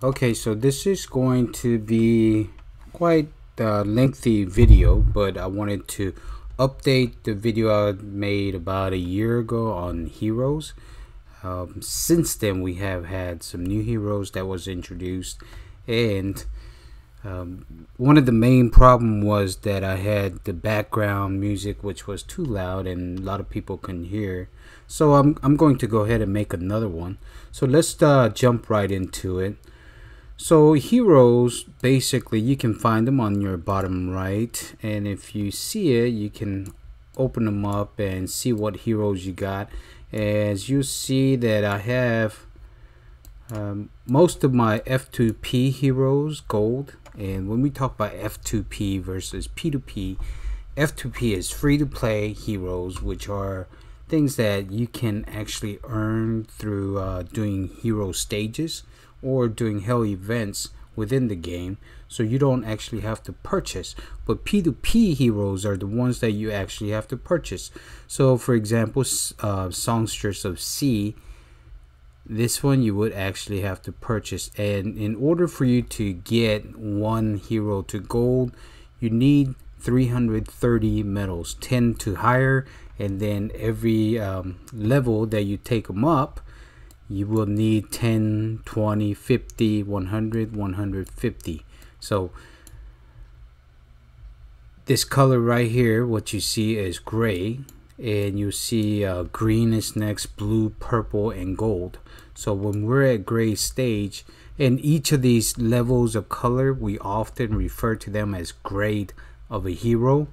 Okay, so this is going to be quite a lengthy video, but I wanted to update the video I made about a year ago on heroes. Since then, we have had some new heroes that was introduced, and one of the main problem was that I had the background music which was too loud and a lot of people couldn't hear. So I'm going to go ahead and make another one. So let's jump right into it. So heroes, basically you can find them on your bottom right, and if you see it you can open them up and see what heroes you got. As you see that I have most of my F2P heroes gold, and when we talk about F2P versus P2P, F2P is free to play heroes, which are things that you can actually earn through doing hero stages or doing hell events within the game, so you don't actually have to purchase. But P2P heroes are the ones that you actually have to purchase. So for example, Songstress of Sea, this one you would actually have to purchase, and in order for you to get one hero to gold, you need 330 medals, 10 to higher, and then every level that you take them up, you will need 10, 20, 50, 100, 150. So this color right here, what you see is gray, and you see green is next, blue, purple, and gold. So when we're at gray stage, and each of these levels of color, we often refer to them as grade of a hero.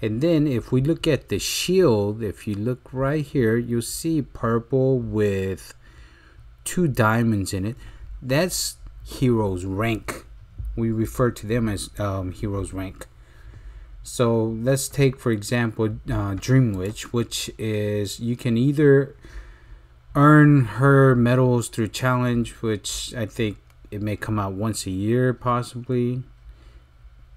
And then if we look at the shield, if you look right here, you'll see purple with 2 diamonds in it. That's heroes rank. We refer to them as heroes rank. So let's take for example Dream Witch, which is, you can either earn her medals through challenge, which I think it may come out once a year possibly,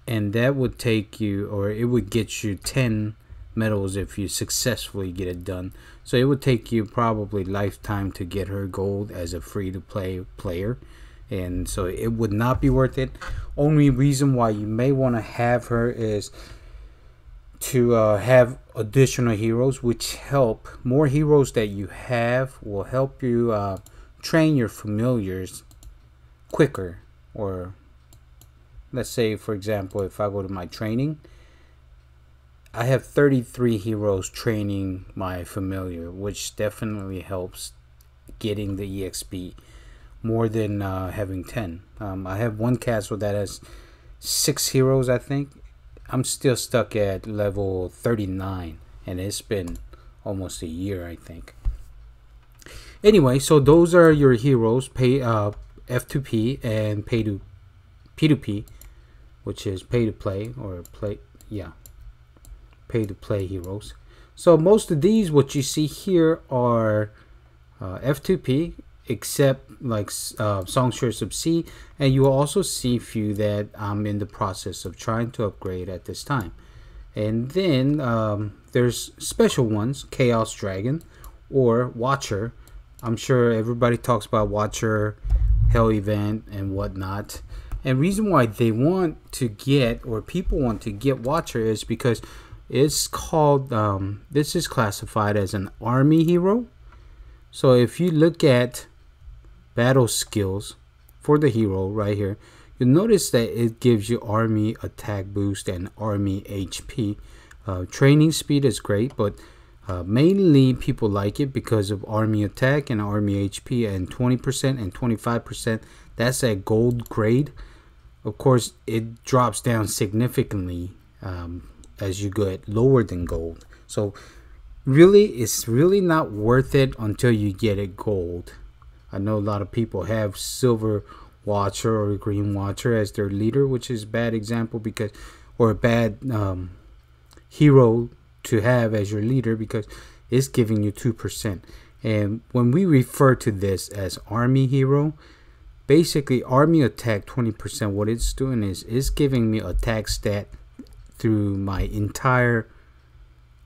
and that would take you, or it would get you 10 medals if you successfully get it done. So it would take you probably lifetime to get her gold as a free to play player, and so it would not be worth it. Only reason why you may want to have her is to have additional heroes, which help. More heroes that you have will help you train your familiars quicker. Or let's say for example, if I go to my training, I have 33 heroes training my familiar, which definitely helps getting the EXP more than having 10. I have one castle that has 6 heroes, I think. I'm still stuck at level 39, and it's been almost a year, I think. Anyway, so those are your heroes, pay F2P and pay to P2P, which is pay to play, or play, yeah, pay to play heroes. So most of these, what you see here, are F2P, except like Songstress of Sea, and you will also see a few that I'm in the process of trying to upgrade at this time. And then there's special ones, Chaos Dragon or Watcher. I'm sure everybody talks about Watcher, Hell Event, and whatnot. And reason why they want to get, or people want to get Watcher, is because it's called, this is classified as an army hero. So if you look at battle skills for the hero right here, you'll notice that it gives you army attack boost and army HP. Training speed is great, but mainly people like it because of army attack and army HP, and 20% and 25%. That's at gold grade. Of course, it drops down significantly as you get lower than gold. So really, it's really not worth it until you get it gold. I know a lot of people have Silver Watcher or Green Watcher as their leader, which is a bad example, because, or a bad hero to have as your leader, because it's giving you 2%. And when we refer to this as army hero, basically army attack 20%, what it's doing is it's giving me attack stat through my entire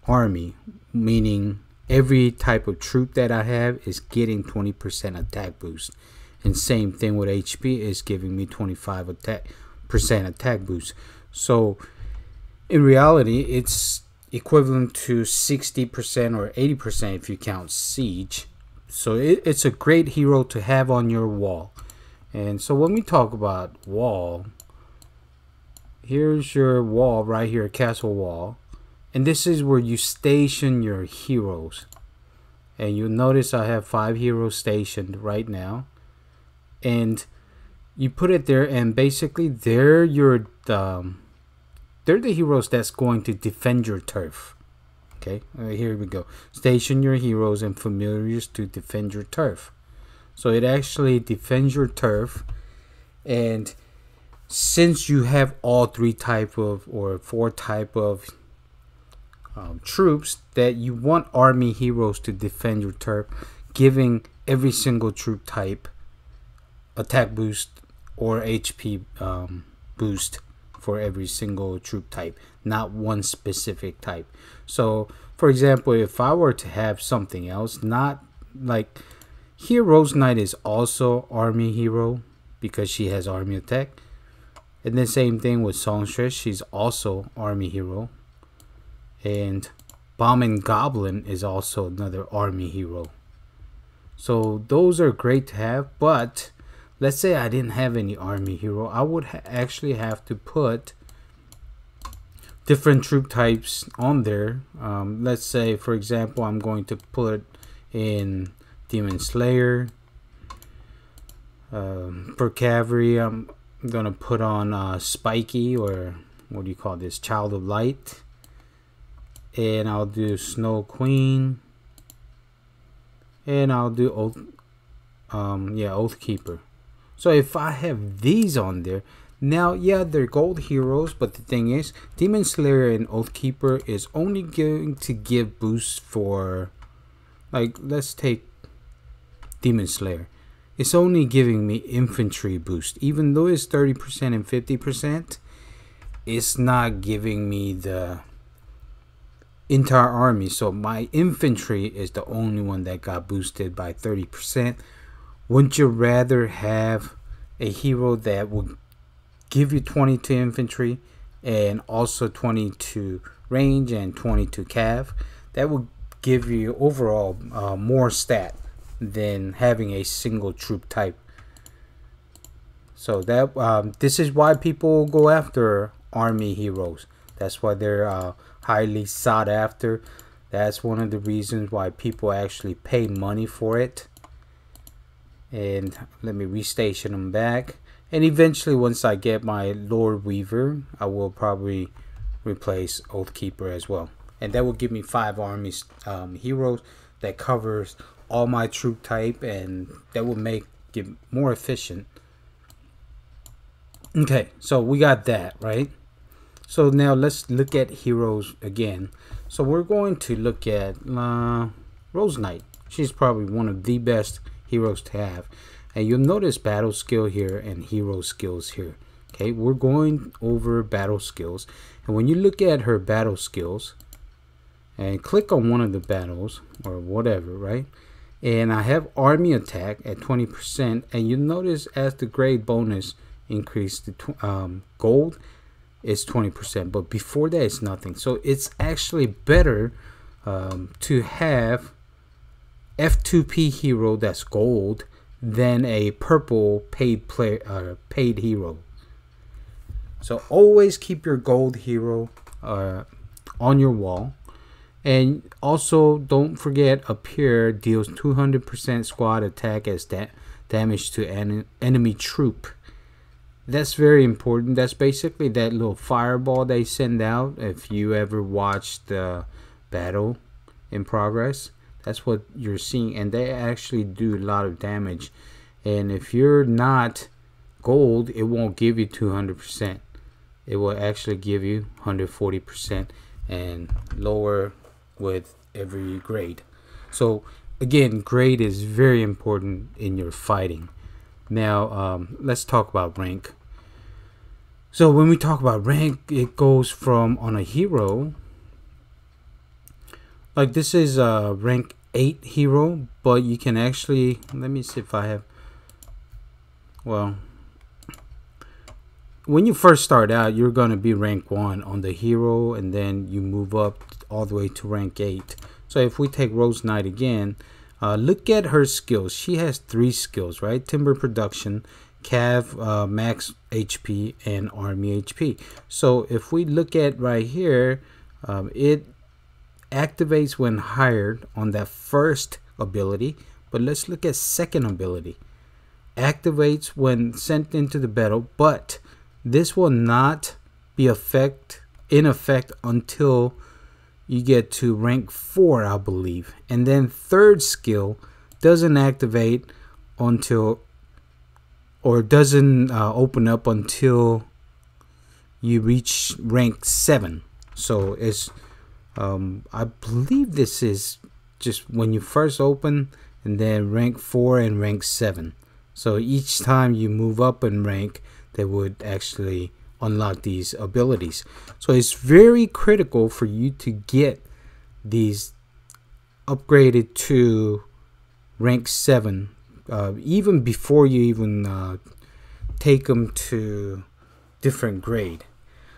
army, meaning every type of troop that I have is getting 20% attack boost. and same thing with HP is giving me 25% attack boost. So in reality, it's equivalent to 60% or 80% if you count siege. So it's a great hero to have on your wall. And so when we talk about wall, here's your wall right here, castle wall, and this is where you station your heroes. And you'll notice I have 5 heroes stationed right now, and you put it there, and basically they're the heroes that's going to defend your turf. Okay, here we go. Station your heroes and familiars to defend your turf. So it actually defends your turf, and since you have all 3 type of or 4 type of troops that you want army heroes to defend your turf, giving every single troop type attack boost or HP boost for every single troop type, not one specific type. So for example, if I were to have something else, not like here, Rose Knight is also army hero because she has army attack, and the same thing with Songstress, she's also army hero, and Bomb and Goblin is also another army hero. So those are great to have, but let's say I didn't have any army hero, I would actually have to put different troop types on there. Let's say, for example, I'm going to put in Demon Slayer. For cavalry, I'm gonna put on Spiky, or what do you call this, Child of Light, and I'll do Snow Queen, and I'll do Oathkeeper. So if I have these on there, now yeah, they're gold heroes, but the thing is, Demon Slayer and Oathkeeper is only going to give boosts for, like, let's take Demon Slayer. It's only giving me infantry boost, even though it's 30% and 50%. It's not giving me the entire army. So my infantry is the only one that got boosted by 30%. Wouldn't you rather have a hero that will give you 22 infantry and also 22 range and 22 cav? That will give you overall more stat than having a single troop type. So that this is why people go after army heroes. That's why they're highly sought after. That's one of the reasons why people actually pay money for it. And let me restation them back. And eventually, once I get my Lord Weaver, I will probably replace Oathkeeper as well. And that will give me 5 armies heroes that covers all my troop type, and that will make it more efficient. Okay, so we got that, right? So now let's look at heroes again. So we're going to look at Rose Knight. She's probably one of the best heroes to have. And you'll notice battle skill here and hero skills here. Okay, we're going over battle skills. And when you look at her battle skills and click on one of the battles or whatever, right? And I have army attack at 20%, and you notice as the grade bonus increase to gold, it's 20%, but before that it's nothing. So it's actually better to have F2P hero that's gold than a purple paid hero. So always keep your gold hero on your wall. And also don't forget, up here deals 200% squad attack as damage to enemy troop. That's very important. That's basically that little fireball they send out. If you ever watch the battle in progress, that's what you're seeing, and they actually do a lot of damage. And if you're not gold, it won't give you 200%. It will actually give you 140% and lower with every grade. So again, grade is very important in your fighting. Now let's talk about rank. So when we talk about rank, it goes from, on a hero, like this is a rank 8 hero, but you can actually, let me see if I have well, when you first start out, you're going to be rank 1 on the hero, and then you move up all the way to rank 8. So if we take Rose Knight again, look at her skills. She has 3 skills, right? Timber Production, Cav, Max HP, and Army HP. So if we look at right here, it activates when hired on that first ability. But let's look at second ability. Activates when sent into the battle, but this will not be in effect until you get to rank 4, I believe. And then third skill doesn't activate until, or doesn't open up until you reach rank 7. So it's I believe this is just when you first open, and then rank 4 and rank 7. So each time you move up in rank, they would actually unlock these abilities. So it's very critical for you to get these upgraded to rank 7, even before you even take them to different grade.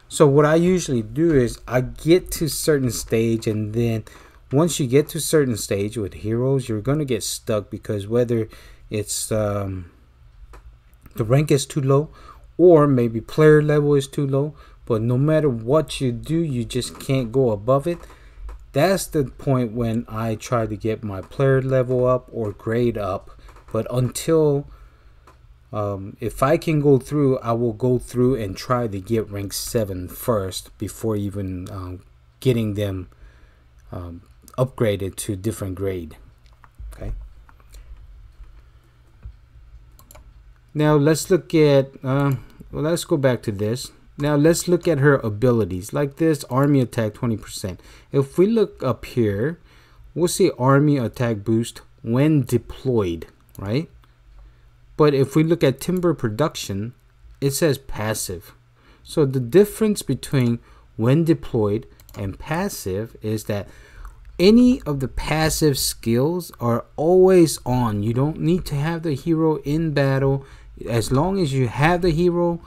So what I usually do is I get to certain stage, and then once you get to certain stage with heroes, you're gonna get stuck, because whether it's the rank is too low, or maybe player level is too low, but no matter what you do, you just can't go above it. That's the point when I try to get my player level up or grade up. But until if I can go through, I will go through and try to get rank 7 first before even getting them upgraded to different grade. Okay. Now let's look at well, let's go back to this. Now let's look at her abilities. Like this, army attack 20%. If we look up here, we'll see army attack boost when deployed, right? But if we look at timber production, it says passive. So the difference between when deployed and passive is that any of the passive skills are always on. You don't need to have the hero in battle. As long as you have the hero,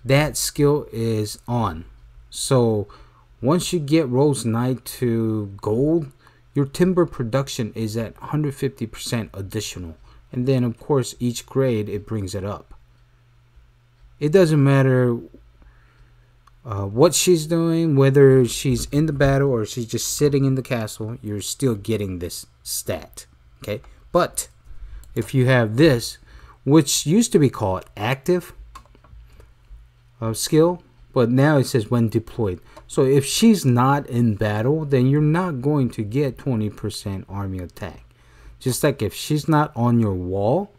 that skill is on. So once you get Rose Knight to gold, your timber production is at 150% additional. And then of course each grade it brings it up. It doesn't matter what she's doing, whether she's in the battle or she's just sitting in the castle, you're still getting this stat. Okay, but if you have this, which used to be called active skill, but now it says when deployed. So if she's not in battle, then you're not going to get 20% army attack. Just like if she's not on your wall,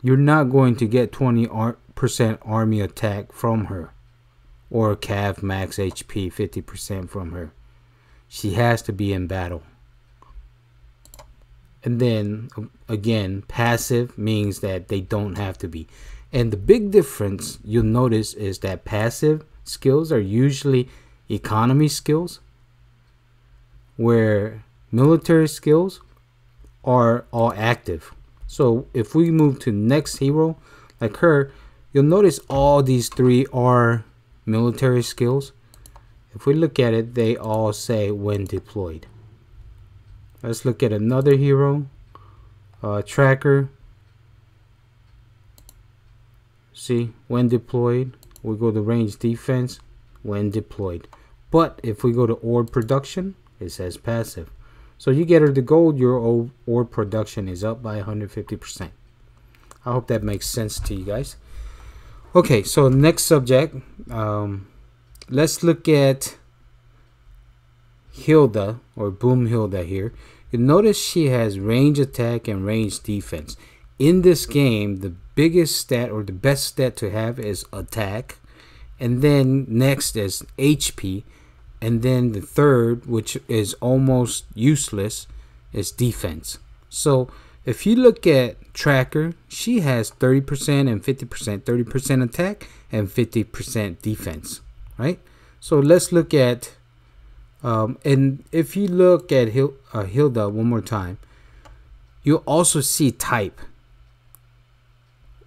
you're not going to get 20% army attack from her, or Cav max HP 50% from her. She has to be in battle. And then again, passive means that they don't have to be. And the big difference you'll notice is that passive skills are usually economy skills, where military skills are all active. So if we move to next hero like her, you'll notice all these 3 are military skills. If we look at it, they all say when deployed. Let's look at another hero, Tracker. See, when deployed, we go to range defense, when deployed. But if we go to orb production, it says passive. So you get her the gold, your orb production is up by 150%. I hope that makes sense to you guys. Okay, so next subject, let's look at Hilda, or Boom Hilda here. You notice she has range attack and range defense. In this game, the biggest stat or the best stat to have is attack, and then next is HP, and then the third, which is almost useless, is defense. So if you look at Tracker, she has 30% and 50%, 30% attack and 50% defense, right? So let's look at and if you look at Hilda one more time, you'll also see type.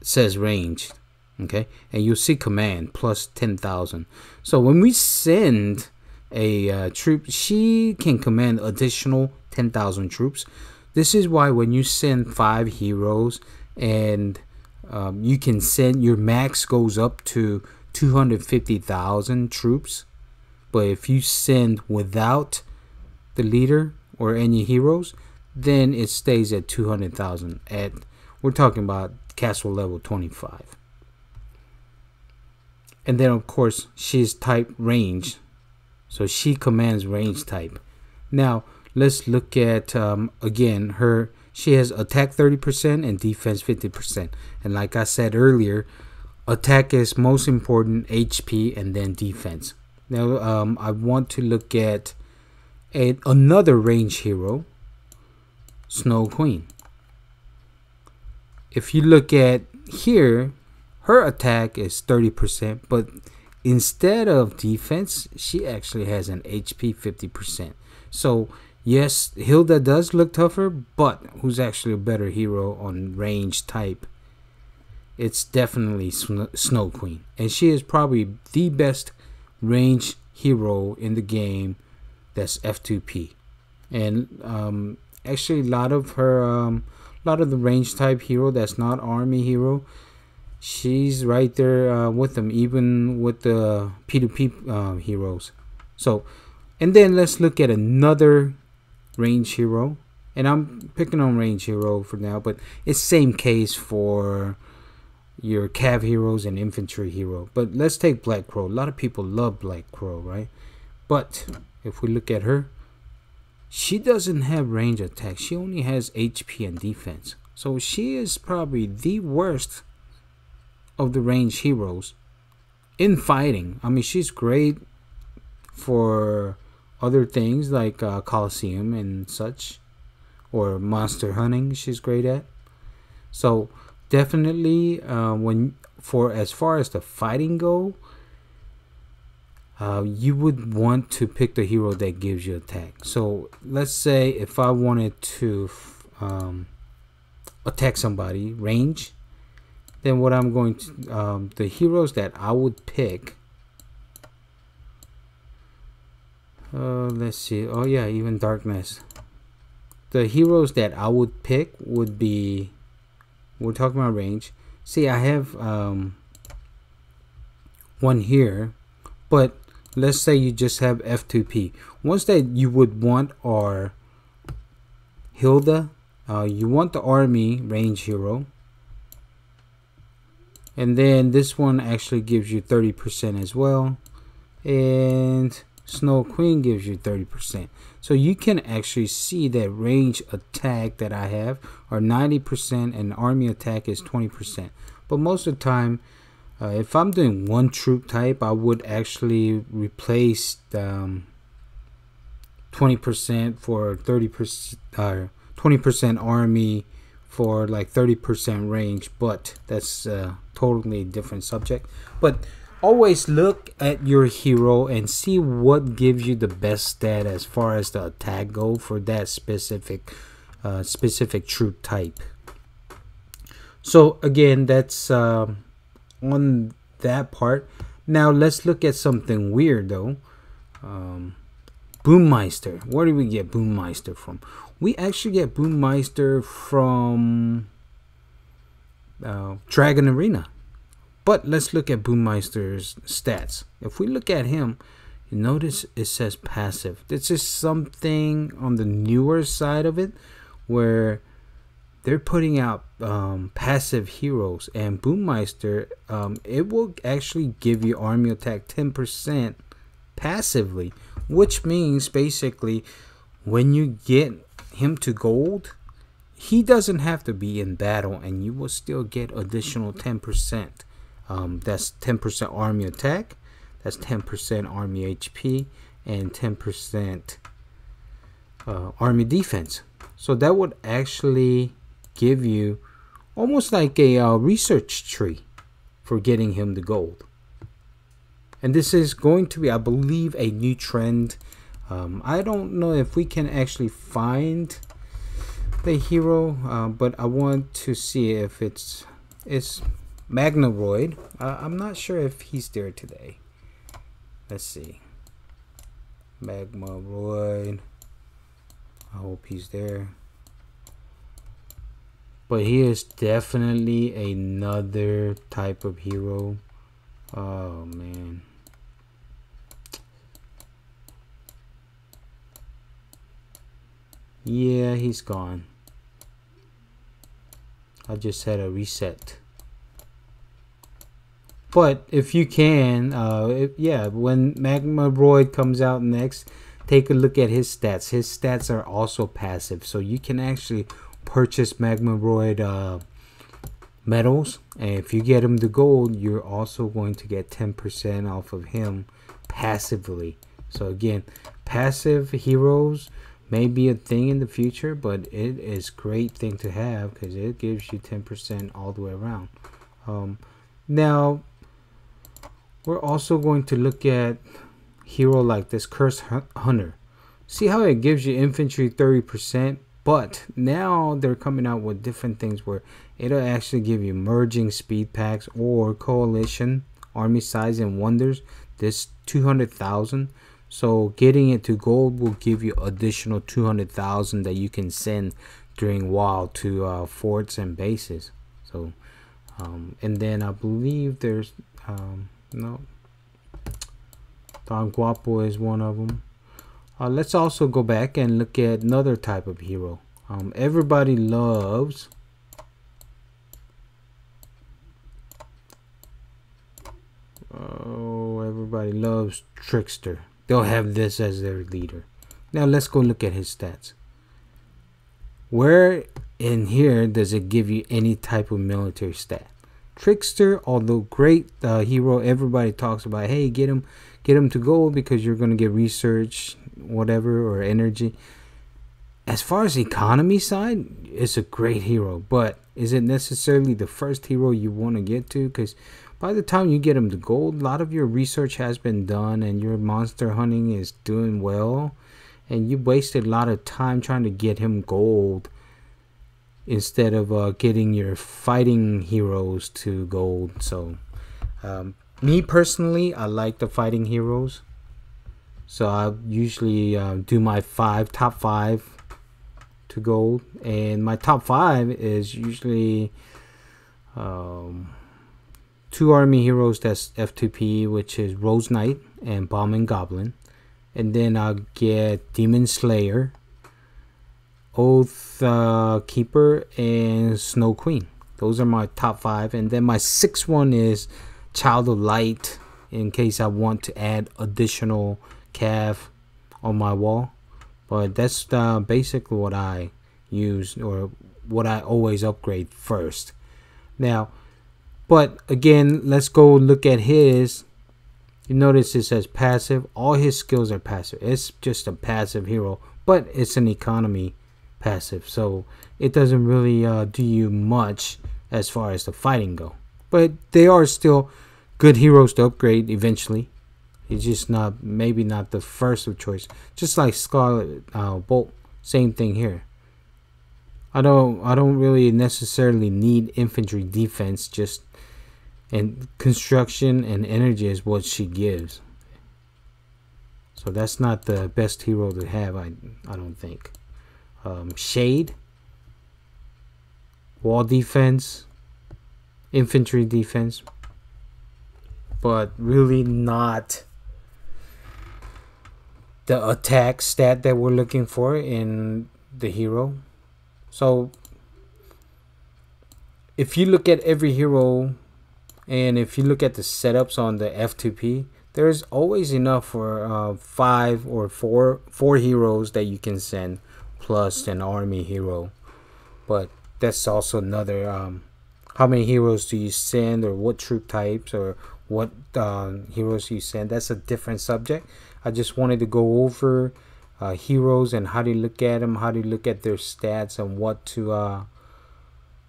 says range, okay, and you'll see command plus 10,000. So when we send a troop, she can command additional 10,000 troops. This is why when you send 5 heroes and you can send, your max goes up to 250,000 troops. But if you send without the leader or any heroes, then it stays at 200,000. At, we're talking about castle level 25. And then of course she's type range, so she commands range type. Now let's look at again her. She has attack 30% and defense 50%. And like I said earlier, attack is most important, HP, and then defense. Now I want to look at another range hero, Snow Queen. If you look at here, her attack is 30%, but instead of defense, she actually has an HP 50%. So yes, Hilda does look tougher, but who's actually a better hero on range type? It's definitely Snow Queen, and she is probably the best range hero in the game. That's F2P, and actually a lot of the range type hero that's not army hero, she's right there with them, even with the P2P heroes. So, and then let's look at another range hero, and I'm picking on range hero for now, but it's same case for your cav heroes and infantry hero. But let's take Black Crow. A lot of people love Black Crow, right? But if we look at her, she doesn't have range attack. She only has HP and defense. So she is probably the worst of the range heroes in fighting. I mean, she's great for other things like Coliseum and such, or monster hunting. She's great at. So definitely, as far as the fighting go, you would want to pick the hero that gives you attack. So let's say if I wanted to attack somebody range, then what I'm going to the heroes that I would pick. Let's see. Oh yeah, even Darkness. The heroes that I would pick would be, we're talking about range. See, I have one here, but let's say you just have F2P. Ones that you would want are Hilda. You want the army range hero. And then this one actually gives you 30% as well. And Snow Queen gives you 30%. So you can actually see that range attack that I have are 90% and army attack is 20%. But most of the time, if I'm doing one troop type, I would actually replace 20% for 30%, 20% army for like 30% range. But that's totally different subject. But always look at your hero and see what gives you the best stat as far as the attack go for that specific troop type. So again, that's on that part. Now let's look at something weird though. Boommeister. Where do we get Boommeister from? We actually get Boommeister from Dragon Arena. But let's look at Boommeister's stats. If we look at him, you notice it says passive. This is something on the newer side of it where they're putting out passive heroes, and Boommeister, it will actually give you army attack 10% passively, which means basically when you get him to gold, he doesn't have to be in battle and you will still get additional 10%. That's 10% army attack, that's 10% army HP, and 10% army defense. So that would actually give you almost like a research tree for getting him the gold. And this is going to be, I believe, a new trend. I don't know if we can actually find the hero, but I want to see if is Magnoroid. I'm not sure if he's there today. Let's see. Magnoroid. I hope he's there. But he is definitely another type of hero. Oh man. Yeah, he's gone. I just had a reset. But if you can, yeah, when Magnoroid comes out next, take a look at his stats. His stats are also passive, so you can actually purchase Magnoroid medals, and if you get him the gold, you're also going to get 10% off of him passively. So again, passive heroes may be a thing in the future, but it is a great thing to have because it gives you 10% all the way around. Now we're also going to look at hero like this Curse Hunter. See how it gives you infantry 30%, but now they're coming out with different things where it'll actually give you merging speed packs or coalition army size and wonders. This 200,000. So getting it to gold will give you additional 200,000 that you can send during WoW to forts and bases. So and then I believe there's no, Don Guapo is one of them. Let's also go back and look at another type of hero. Everybody loves everybody loves Trickster. They'll have this as their leader. Now let's go look at his stats. Where in here does it give you any type of military stat? Trickster, although great hero, everybody talks about, hey, get him to gold because you're going to get research, whatever, or energy. As far as economy side, it's a great hero, but is it necessarily the first hero you want to get to? Because by the time you get him to gold, a lot of your research has been done and your monster hunting is doing well, and you wasted a lot of time trying to get him gold instead of getting your fighting heroes to gold. So me personally, I like the fighting heroes, so I usually do my top five to gold, and my top five is usually 2 army heroes that's F2P, which is Rose Knight and Bomb and Goblin, and then I'll get Demon Slayer, Oath Keeper, and Snow Queen. Those are my top 5, and then my 6th one is Child of Light, in case I want to add additional cav on my wall. But that's basically what I use, or what I always upgrade first. Now, but again, let's go look at his. You notice it says passive. All his skills are passive. It's just a passive hero, but it's an economy passive, so it doesn't really do you much as far as the fighting go. But they are still good heroes to upgrade eventually. It's just not, maybe not the first of choice. Just like Scarlet Bolt, same thing here. I don't really necessarily need infantry defense, just, and construction and energy is what she gives. So that's not the best hero to have, I don't think. Shade, wall defense, infantry defense, but really not the attack stat that we're looking for in the hero. So if you look at every hero, and if you look at the setups on the F2P, there's always enough for 5 or 4 heroes that you can send, plus an army hero. But that's also another, how many heroes do you send, or what troop types, or what heroes you send. That's a different subject. I just wanted to go over heroes and how to look at them, how to look at their stats, and what to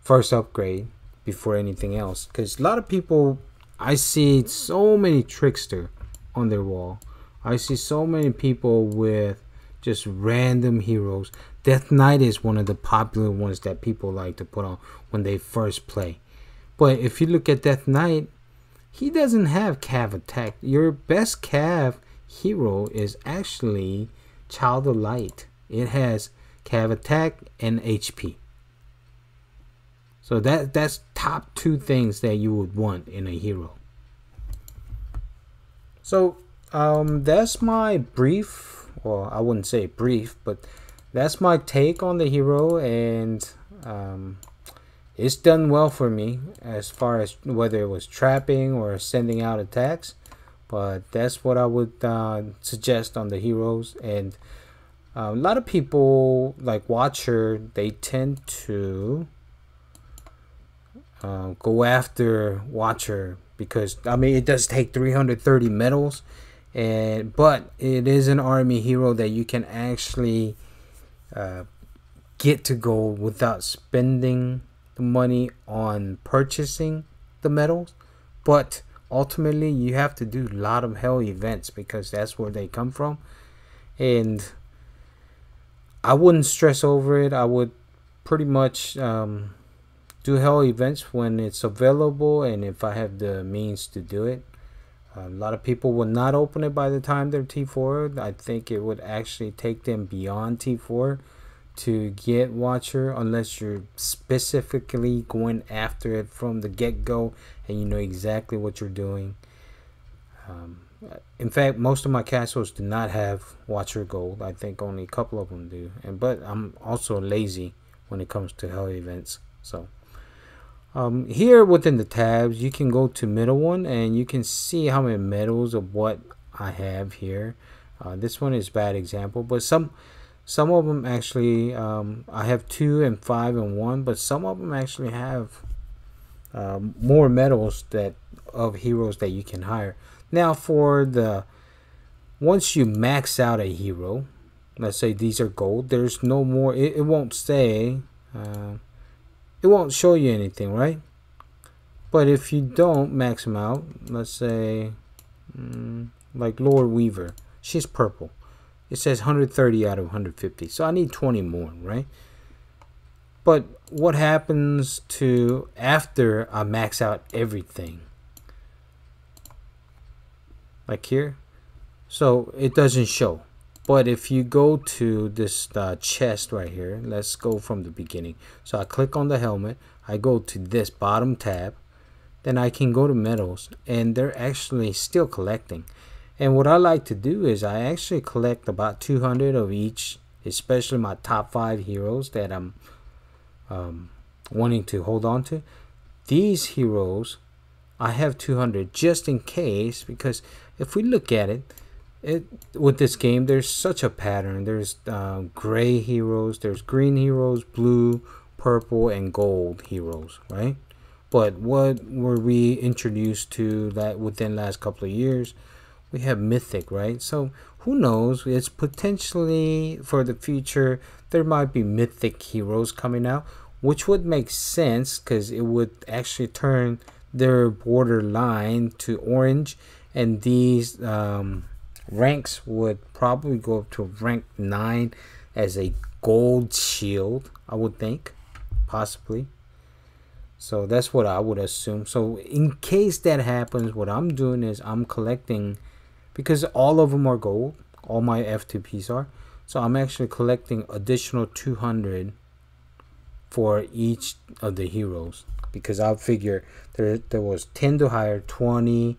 first upgrade before anything else. Because a lot of people, I see so many Trickster on their wall. I see so many people with just random heroes. Death Knight is one of the popular ones that people like to put on when they first play. But if you look at Death Knight, he doesn't have cav attack. Your best cav hero is actually Child of Light. It has cav attack and HP. So that's top two things that you would want in a hero. So that's my brief, well, I wouldn't say brief, but that's my take on the hero, and it's done well for me as far as whether it was trapping or sending out attacks. But that's what I would suggest on the heroes. And a lot of people like Watcher, they tend to go after Watcher because, I mean, it does take 330 medals, but it is an army hero that you can actually get to gold without spending the money on purchasing the medals. But ultimately you have to do a lot of hell events because that's where they come from, and I wouldn't stress over it. I would pretty much do hell events when it's available, and if I have the means to do it. A lot of people will not open it by the time they're T4. I think it would actually take them beyond T4 to get Watcher, unless you're specifically going after it from the get-go and you know exactly what you're doing. In fact, most of my castles do not have Watcher gold. I think only a couple of them do, but I'm also lazy when it comes to hell events. So here within the tabs, you can go to middle one and you can see how many medals of what I have here. This one is a bad example, but some of them actually, I have 2 and 5 and 1, but some of them actually have more medals of heroes that you can hire. Now for once you max out a hero, let's say these are gold, there's no more, it won't say, it won't show you anything, right? But if you don't max them out, let's say like Lord Weaver, she's purple. It says 130 out of 150, so I need 20 more, right? But what happens to after I max out everything? Like here, so it doesn't show. But if you go to this chest right here, let's go from the beginning. So I click on the helmet, I go to this bottom tab, then I can go to medals, and they're actually still collecting. And what I like to do is I actually collect about 200 of each, especially my top 5 heroes that I'm wanting to hold on to. These heroes, I have 200 just in case, because if we look at it, with this game, there's such a pattern. There's gray heroes, there's green heroes, blue, purple, and gold heroes, right? But what were we introduced to that within the last couple of years? We have mythic, right? So who knows? It's potentially for the future there might be mythic heroes coming out, which would make sense because it would actually turn their borderline to orange, and these ranks would probably go up to rank 9 as a gold shield, I would think, possibly. So that's what I would assume. So in case that happens, what I'm doing is I'm collecting, because all of them are gold, all my F2Ps are, so I'm actually collecting additional 200 for each of the heroes, because I'll figure there was 10 to hire, 20,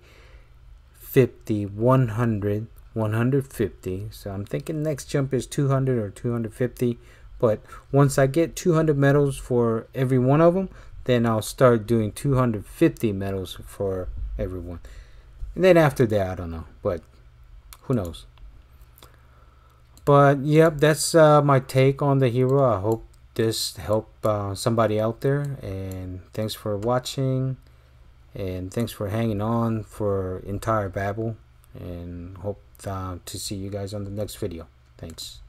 50, 100, 150. So I'm thinking next jump is 200 or 250. But once I get 200 medals for every one of them, then I'll start doing 250 medals for everyone. And then after that, I don't know, but who knows. But yep, that's my take on the hero. I hope this helped somebody out there, and thanks for watching, and thanks for hanging on for entire babble, and hope to see you guys on the next video. Thanks.